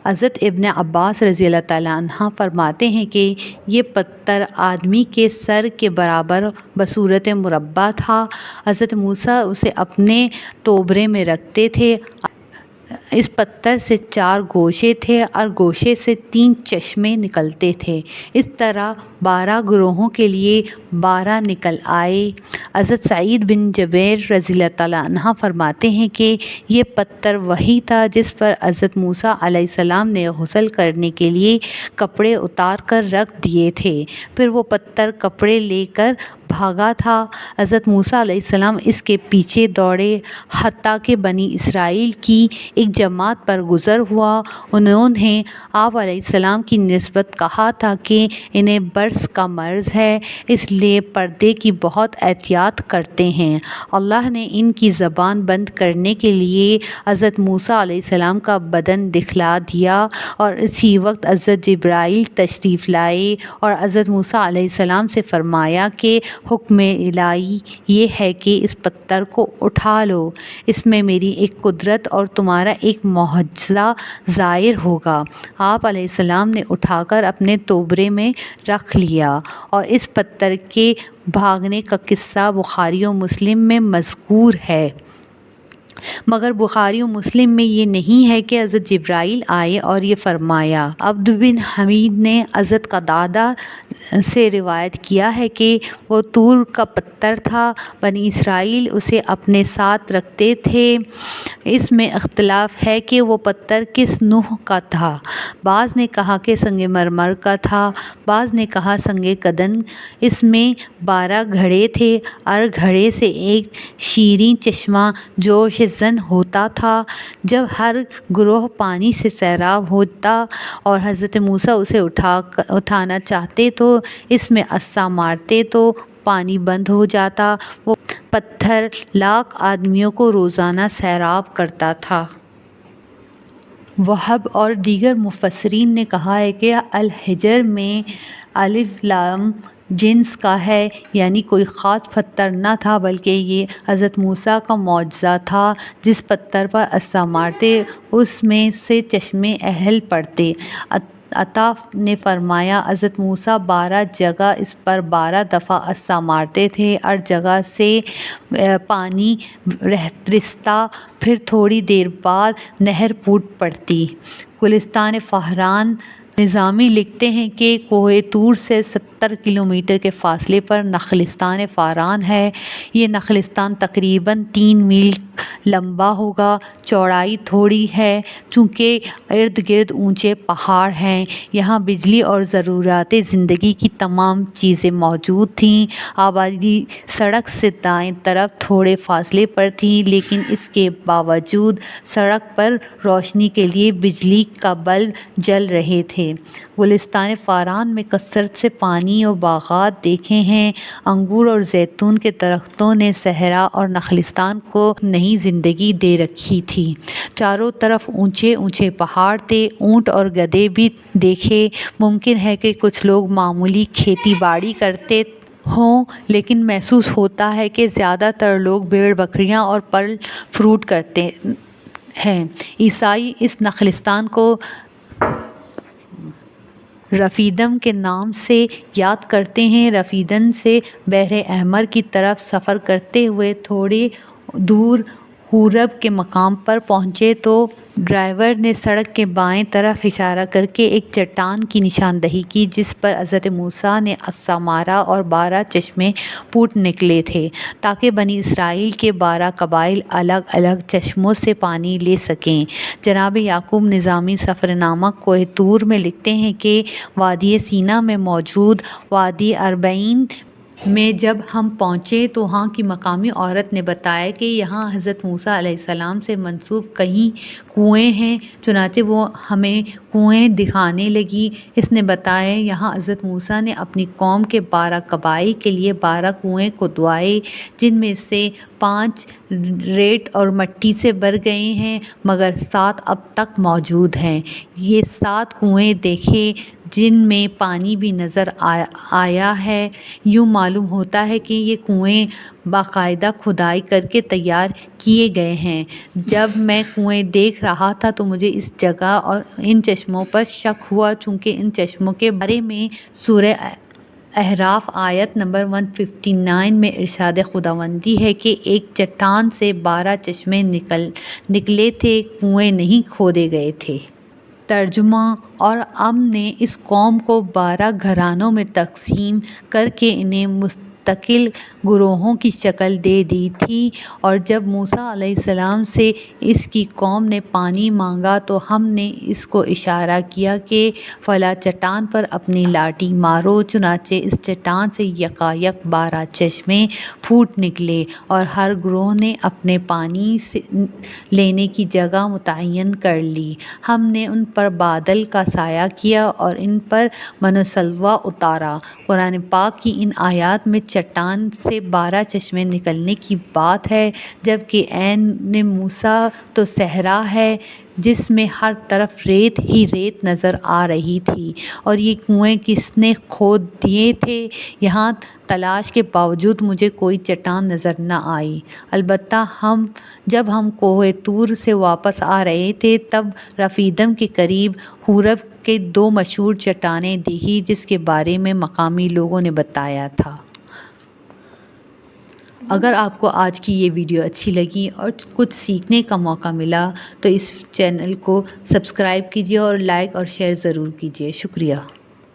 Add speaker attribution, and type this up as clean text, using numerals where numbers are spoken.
Speaker 1: حضرت ابن عباس رضی اللہ تعالیٰ عنہ فرماتے ہیں کہ یہ پتھر آدمی کے سر کے برابر بصورت مربع تھا۔ حضرت موسیٰ اسے اپنے توبرے میں رکھتے تھے۔ اس پتھر سے 4 گوشے تھے اور گوشے سے 3 چشمے نکلتے تھے۔ اس طرح 12 گروہوں کے لیے 12 نکل آئے۔ حضرت سعید بن جبیر رضی اللہ تعالیٰ عنہ فرماتے ہیں کہ یہ پتھر وہی تھا جس پر حضرت موسیٰ علیہ السلام نے غسل کرنے کے لیے کپڑے اتار کر رکھ دیے تھے، پھر وہ پتھر کپڑے لے کر بھاگا تھا۔ حضرت موسیٰ علیہ السلام اس کے پیچھے دوڑے حتیٰ کہ بنی اسرائیل کی ایک جماعت پر گزر ہوا۔ انہوں نے آپ علیہ السلام کی نسبت کہا تھا کہ انہیں برص کا مرض ہے، اس لیے پردے کی بہت احتیاط کرتے ہیں۔ اللہ نے ان کی زبان بند کرنے کے لیے حضرت موسیٰ علیہ السلام کا بدن دکھلا دیا اور اسی وقت حضرت جبرائیل تشریف لائے اور حضرت موسیٰ علیہ السلام سے فرمایا کہ حکم الہی یہ ہے کہ اس پتھر کو اٹھا لو، اس میں میری ایک قدرت اور تمہارا ایک معجزہ ظاہر ہوگا۔ آپ علیہ السلام نے اٹھا کر اپنے توبرے میں رکھ لیا، اور اس پتھر کے بھاگنے کا قصہ بخاری و مسلم میں مذکور ہے، مگر بخاری و مسلم میں یہ نہیں ہے کہ حضرت جبرائیل آئے اور یہ فرمایا۔ عبد بن حمید نے حضرت قتادہ سے روایت کیا ہے کہ وہ طور کا پتھر تھا، بنی اسرائیل اسے اپنے ساتھ رکھتے تھے۔ اس میں اختلاف ہے کہ وہ پتھر کس نوع کا تھا، بعض نے کہا کہ سنگ مرمر کا تھا، بعض نے کہا سنگ کدن۔ اس میں 12 گھڑے تھے، ہر گھڑے سے ایک شیریں چشمہ جوش زن ہوتا تھا۔ جب ہر گروہ پانی سے سیراب ہوتا اور حضرت موسیٰ اسے اٹھانا چاہتے تو اس میں عصا مارتے تو پانی بند ہو جاتا۔ وہ پتھر 1,00,000 آدمیوں کو روزانہ سیراب کرتا تھا۔ وہب اور دیگر مفسرین نے کہا ہے کہ الحجر میں الف لام جنس کا ہے، یعنی کوئی خاص پتھر نہ تھا بلکہ یہ حضرت موسیٰ کا معجزہ تھا۔ جس پتھر پر عصا مارتے اس میں سے چشمے اہل پڑتے۔ عطا نے فرمایا حضرت موسیٰ 12 جگہ اس پر 12 دفعہ عصا مارتے تھے، ہر جگہ سے پانی رستا، پھر تھوڑی دیر بعد نہر پھوٹ پڑتی۔ گلستان فہران نظامی لکھتے ہیں کہ کوہ طور سے 70 کلومیٹر کے فاصلے پر نخلستان فاران ہے۔ یہ نخلستان تقریباً 3 میل لمبا ہوگا، چوڑائی تھوڑی ہے، چونکہ ارد گرد اونچے پہاڑ ہیں۔ یہاں بجلی اور ضروریات زندگی کی تمام چیزیں موجود تھیں۔ آبادی سڑک سے دائیں طرف تھوڑے فاصلے پر تھی، لیکن اس کے باوجود سڑک پر روشنی کے لیے بجلی کا بلب جل رہے تھے۔ گلستان فاران میں کثرت سے پانی اور باغات دیکھے ہیں۔ انگور اور زیتون کے درختوں نے صحرا اور نخلستان کو نئی زندگی دے رکھی تھی۔ چاروں طرف اونچے اونچے پہاڑ تھے، اونٹ اور گدھے بھی دیکھے۔ ممکن ہے کہ کچھ لوگ معمولی کھیتی باڑی کرتے ہوں، لیکن محسوس ہوتا ہے کہ زیادہ تر لوگ بھیڑ بکریاں اور پھل فروٹ کرتے ہیں۔ عیسائی اس نخلستان کو رفیدم کے نام سے یاد کرتے ہیں۔ رفیدن سے بحر احمر کی طرف سفر کرتے ہوئے تھوڑی دور حورب کے مقام پر پہنچے تو ڈرائیور نے سڑک کے بائیں طرف اشارہ کر کے ایک چٹان کی نشاندہی کی جس پر حضرت موسیٰ نے عصا مارا اور 12 چشمے پھوٹ نکلے تھے تاکہ بنی اسرائیل کے 12 قبائل الگ الگ چشموں سے پانی لے سکیں۔ جناب یعقوب نظامی سفر نامہ کوہ طور میں لکھتے ہیں کہ وادی سینا میں موجود وادی اربعین میں جب ہم پہنچے تو وہاں کی مقامی عورت نے بتایا کہ یہاں حضرت موسیٰ علیہ السلام سے منسوب کئی کنویں ہیں، چنانچہ وہ ہمیں کنویں دکھانے لگی۔ اس نے بتایا یہاں حضرت موسیٰ نے اپنی قوم کے 12 قبائل کے لیے 12 کنویں کھدوائے، جن میں سے 5 ریت اور مٹی سے بھر گئے ہیں، مگر 7 اب تک موجود ہیں۔ یہ 7 کنویں دیکھے جن میں پانی بھی نظر آیا ہے۔ یوں معلوم ہوتا ہے کہ یہ کنویں باقاعدہ کھدائی کر کے تیار کیے گئے ہیں۔ جب میں کنویں دیکھ رہا تھا تو مجھے اس جگہ اور ان چشموں پر شک ہوا، چونکہ ان چشموں کے بارے میں سورہ اعراف آیت نمبر 159 میں ارشاد خداوندی ہے کہ ایک چٹان سے 12 چشمے نکلے تھے، کنویں نہیں کھودے گئے تھے۔ ترجمہ: اور اب نے اس قوم کو 12 گھرانوں میں تقسیم کر کے انہیں مستقل گروہوں کی شکل دے دی تھی، اور جب موسیٰ علیہ السلام سے اس کی قوم نے پانی مانگا تو ہم نے اس کو اشارہ کیا کہ فلاں چٹان پر اپنی لاٹھی مارو، چنانچہ اس چٹان سے یکایک 12 چشمے پھوٹ نکلے، اور ہر گروہ نے اپنے پانی لینے کی جگہ متعین کر لی۔ ہم نے ان پر بادل کا سایہ کیا اور ان پر من و سلویٰ اتارا۔ قرآن پاک کی ان آیات میں چٹان سے 12 چشمے نکلنے کی بات ہے، جبکہ عین موسیٰ تو صحرا ہے جس میں ہر طرف ریت ہی ریت نظر آ رہی تھی، اور یہ کنویں کس نے کھود دیے تھے؟ یہاں تلاش کے باوجود مجھے کوئی چٹان نظر نہ آئی، البتہ جب ہم کوہ طور سے واپس آ رہے تھے تب رفیدم کے قریب حورب کے 2 مشہور چٹانیں دیکھی جس کے بارے میں مقامی لوگوں نے بتایا تھا۔ اگر آپ کو آج کی یہ ویڈیو اچھی لگی اور کچھ سیکھنے کا موقع ملا تو اس چینل کو سبسکرائب کیجیے اور لائک اور شیئر ضرور کیجیے۔ شکریہ۔